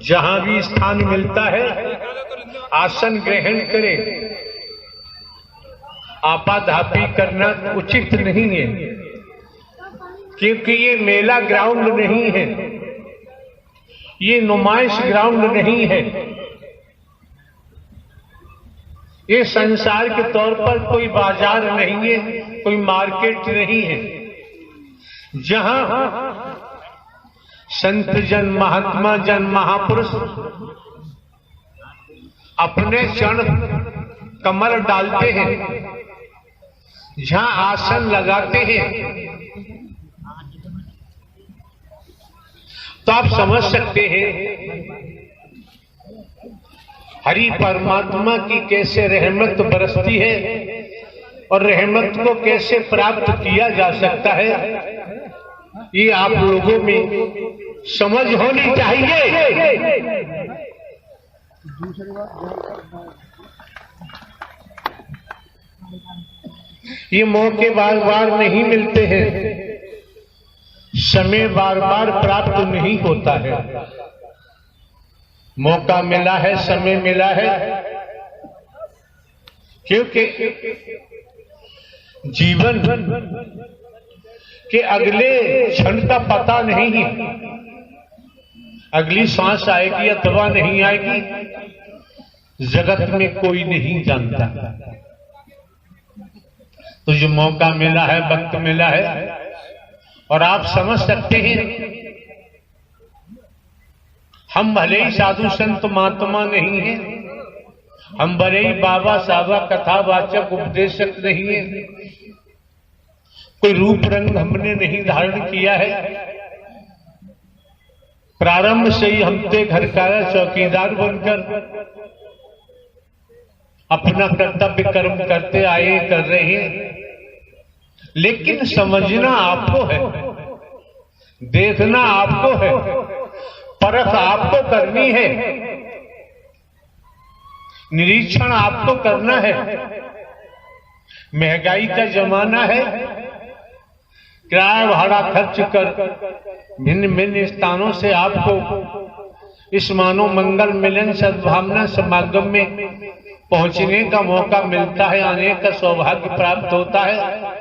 जहां भी स्थान मिलता है आसन ग्रहण करें। आपाधापी करना उचित नहीं है, क्योंकि ये मेला ग्राउंड नहीं है, ये नुमाइश ग्राउंड नहीं है, ये संसार के तौर पर कोई बाजार नहीं है, कोई मार्केट नहीं है। जहां संत जन, महात्मा जन, महापुरुष अपने चरण कमर डालते हैं, जहां आसन लगाते हैं, तो आप समझ सकते हैं हरि परमात्मा की कैसे रहमत बरसती है और रहमत को कैसे प्राप्त किया जा सकता है, ये आप लोगों में समझ होनी चाहिए। ये मौके बार बार नहीं मिलते हैं, समय बार बार प्राप्त नहीं होता है। मौका मिला है, समय मिला है, क्योंकि जीवन के अगले क्षण का पता नहीं है, अगली सांस आएगी अथवा नहीं आएगी, जगत में कोई नहीं जानता। तो जो मौका मिला है, वक्त मिला है, और आप समझ सकते हैं हम भले ही साधु संत महात्मा नहीं है, हम भले ही बाबा साबा कथावाचक उपदेशक नहीं है, कोई रूप रंग हमने नहीं धारण किया है, प्रारंभ से ही हम थे घर का चौकीदार बनकर अपना कर्तव्य कर्म करते आए, कर रहे हैं। लेकिन समझना आपको है, देखना आपको है, परख आपको करनी है, निरीक्षण आपको करना है। महंगाई का जमाना है, किराया भाड़ा खर्च कर भिन्न भिन्न स्थानों से आपको इस मानव मंगल मिलन सद्भावना समागम में पहुंचने का मौका मिलता है, आने का सौभाग्य प्राप्त होता है।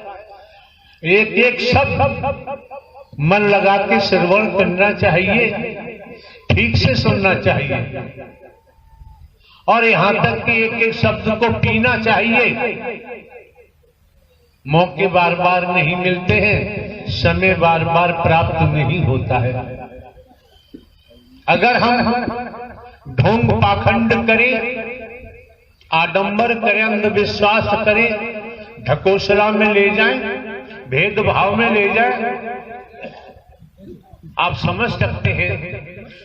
एक एक शब्द मन लगा के श्रवण करना चाहिए, ठीक से सुनना चाहिए, और यहां तक कि एक एक शब्द को पीना चाहिए। मौके बार बार नहीं मिलते हैं, समय बार बार प्राप्त नहीं होता है। अगर हम ढोंग पाखंड करें, आडंबर करें, अंधविश्वास करें, ढकोसला में ले जाएं, भेदभाव में ले जाएं, आप समझ सकते हैं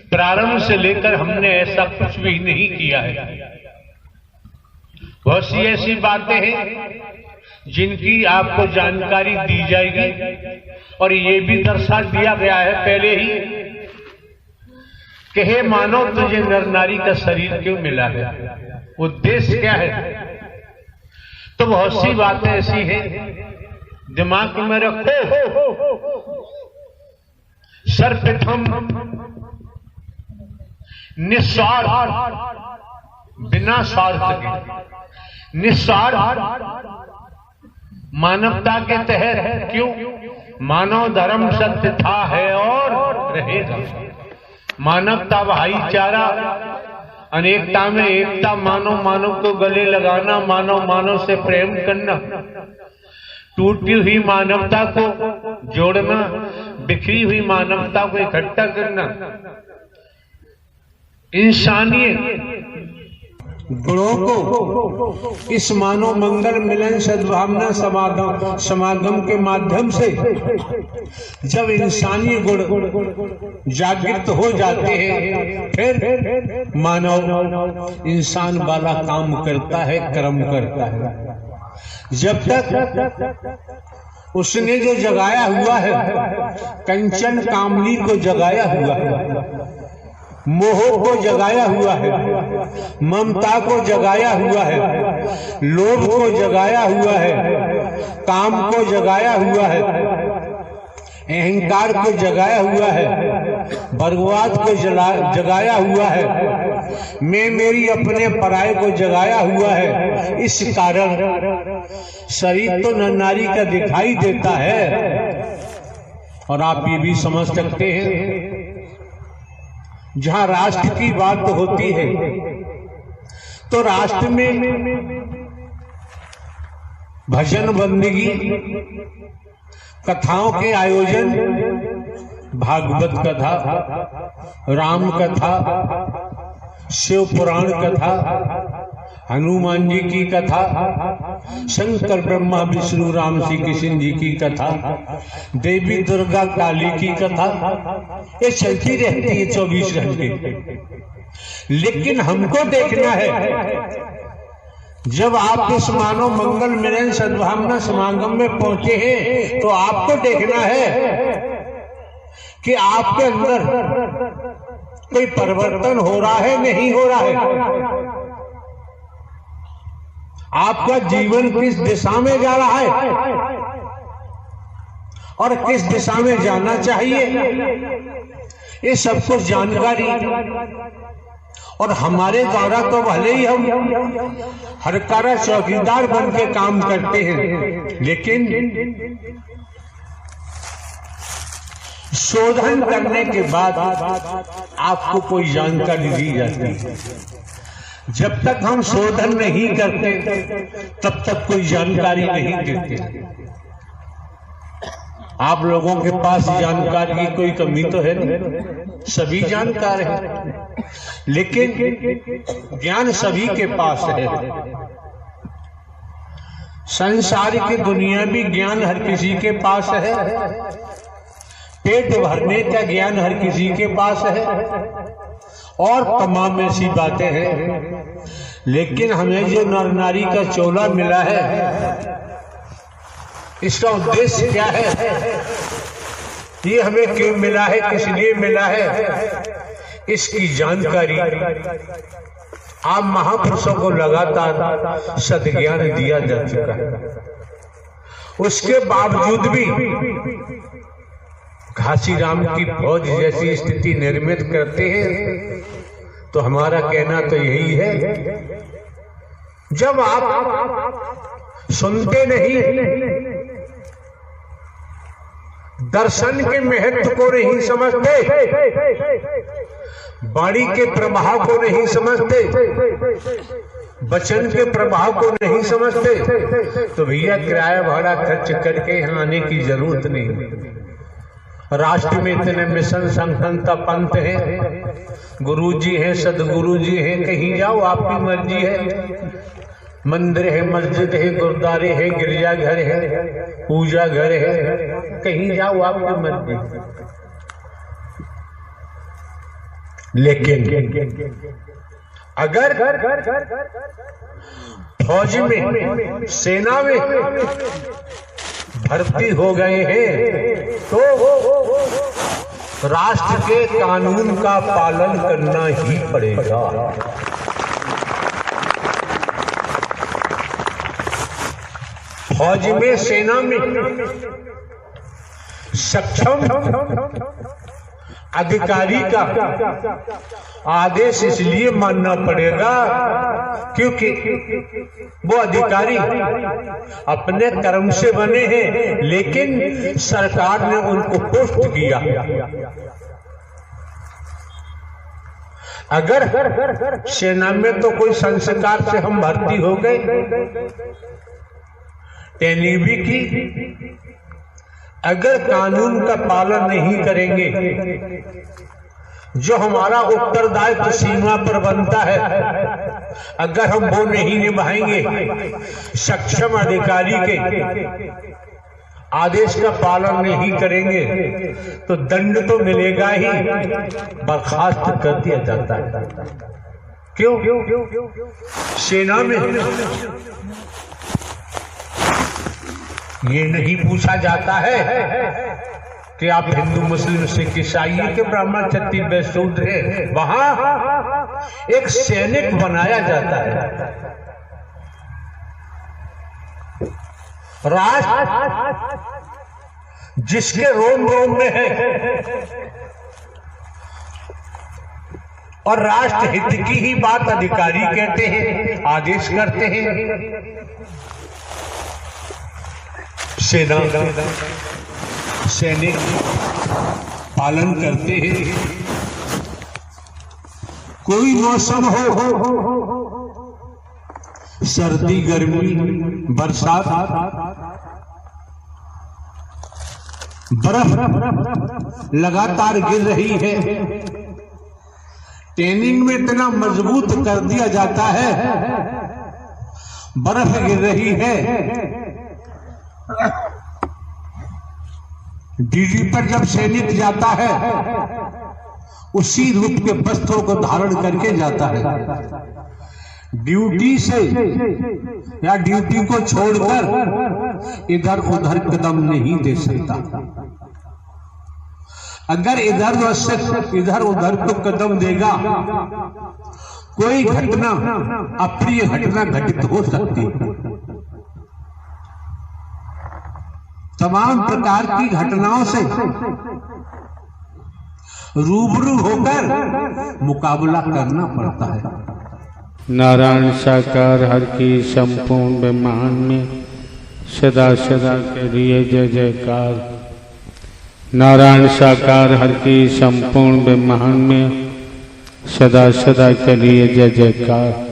प्रारंभ से लेकर हमने ऐसा कुछ भी नहीं किया है। बहुत सी ऐसी बातें हैं जिनकी आपको जानकारी दी जाएगी, और ये भी दर्शा दिया गया है पहले ही कि हे मानव, तुझे नर नारी का शरीर क्यों मिला है, उद्देश्य क्या है। तो बहुत सी बातें ऐसी हैं, दिमाग में रखो। सर्वप्रथम निस्वार्थ, बिना स्वार्थ के, निस्वार्थ मानवता के तहत। क्यों? मानव धर्म सत्य था, है और रहेगा। मानवता भाईचारा, अनेकता में एकता, मानव मानव को गले लगाना, मानव मानव से प्रेम करना, टूटी हुई मानवता को जोड़ना, बिखरी हुई मानवता को इकट्ठा करना, इंसानियत गुणों को इस मानव मंगल मिलन सद्भावना समागम के माध्यम से जब इंसानी गुण जागृत हो जाते हैं, फिर मानव इंसान वाला काम करता है, कर्म करता है। जब तक उसने जो जगाया हुआ है, कंचन कामली को जगाया हुआ है, मोह को जगाया हुआ है, ममता को जगाया हुआ है, लोभ को जगाया हुआ है, काम को जगाया हुआ है, अहंकार को जगाया हुआ है, वर्गवाद को जगाया हुआ है, मैं मेरी अपने पराये को जगाया हुआ है। इस कारण शरीर तो नर नारी का दिखाई देता है। और आप ये भी समझ सकते हैं, जहां राष्ट्र की बात होती है तो राष्ट्र में भजन बंदगी, कथाओं के आयोजन, भागवत कथा, राम कथा, शिव पुराण कथा, हनुमान जी की कथा, शंकर ब्रह्मा विष्णु राम श्री कृष्ण जी की कथा, देवी दुर्गा काली की कथा, ये चलती रहती है 24 घंटे। लेकिन हमको देखना है, जब आप इस मानव मंगल मिलन सद्भावना समागम में पहुंचे हैं तो आपको देखना है कि आपके अंदर कोई परिवर्तन हो रहा है, नहीं हो रहा है। आपका जीवन किस दिशा में जा रहा है और किस दिशा में जाना चाहिए, ये सब कुछ जानकारी। और हमारे द्वारा तो भले ही हम हरकारा चौकीदार बन के काम करते हैं, लेकिन शोधन करने के बाद आपको कोई जानकारी दी जाती है। जब तक हम शोधन नहीं करते तब तक कोई जानकारी नहीं देते। आप लोगों के पास जानकारी की कोई कमी तो है नहीं, सभी जानकार हैं, लेकिन ज्ञान सभी के पास है। संसार की दुनियावी ज्ञान हर किसी के पास है, पेट भरने का ज्ञान हर किसी के पास है और तमाम ऐसी बातें हैं। लेकिन हमें जो नर नारी का चोला मिला है, इसका उद्देश्य क्या है, ये हमें क्यों मिला है, किस लिए मिला है, इसकी जानकारी आप महापुरुषों को लगातार सद्ज्ञान दिया जा चुका है। उसके बावजूद भी घासीराम की फौज जैसी स्थिति निर्मित करते हैं, तो हमारा कहना तो यही है, जब आप सुनते नहीं, दर्शन के महत्व को नहीं समझते, वाणी के प्रभाव को नहीं समझते, वचन के प्रभाव को नहीं समझते, तो भैया किराया भाड़ा खर्च करके यहाँ आने की जरूरत नहीं। राष्ट्र में इतने मिशन संगठनता पंथ है, गुरुजी हैं, सदगुरु जी हैं, कहीं जाओ आपकी मर्जी है। मंदिर है, मस्जिद है, गुरुद्वारे है, गिरजाघर है, पूजा घर है, कहीं जाओ आपकी मर्जी। लेकिन अगर फौज में, सेना में भर्ती हो गए हैं तो राष्ट्र के कानून का पालन करना ही पड़ेगा। फौज में, सेना में सक्षम अधिकारी का आदेश इसलिए मानना पड़ेगा क्योंकि वो अधिकारी अपने कर्म से बने हैं, लेकिन सरकार ने उनको पोस्ट किया। अगर सेना में तो कोई संस्कार से हम भर्ती हो गए, ट्रेनिंग भी की, अगर कानून का पालन नहीं करेंगे, जो हमारा उत्तरदायित्व सीमा पर बनता है, अगर हम वो नहीं निभाएंगे, सक्षम अधिकारी के आदेश का पालन नहीं करेंगे, तो दंड तो मिलेगा ही, बर्खास्त कर दिया जाता है। क्यों? सेना में ये नहीं पूछा जाता है कि आप हिंदू, मुस्लिम, सिख, ईसाई के ब्राह्मण, क्षत्रिय, वैश्य, शूद्र है। वहां एक सैनिक बनाया जाता है। राष्ट्र जिसके रोम रोम में है, और राष्ट्र हित की ही बात अधिकारी कहते हैं, आदेश करते हैं। सेना सैनिक पालन करते हैं। कोई मौसम हो, सर्दी गर्मी बरसात, बर्फ लगातार गिर रही है, ट्रेनिंग में इतना मजबूत कर दिया जाता है, बर्फ गिर रही है, ड्यूटी पर जब सैनिक जाता है उसी रूप के वस्त्रों को धारण करके जाता है। ड्यूटी से या ड्यूटी को छोड़कर इधर उधर कदम नहीं दे सकता। अगर इधर उधर को कदम देगा, कोई घटना, अप्रिय घटना घटित हो सकती है। तमाम प्रकार की घटनाओं से रूबरू होकर मुकाबला करना पड़ता है। नारायण साकार हर की संपूर्ण ब्रह्मांड में सदा सदा के लिए जय जयकार। नारायण साकार हर की संपूर्ण ब्रह्मांड में सदा सदा के लिए जय जयकार।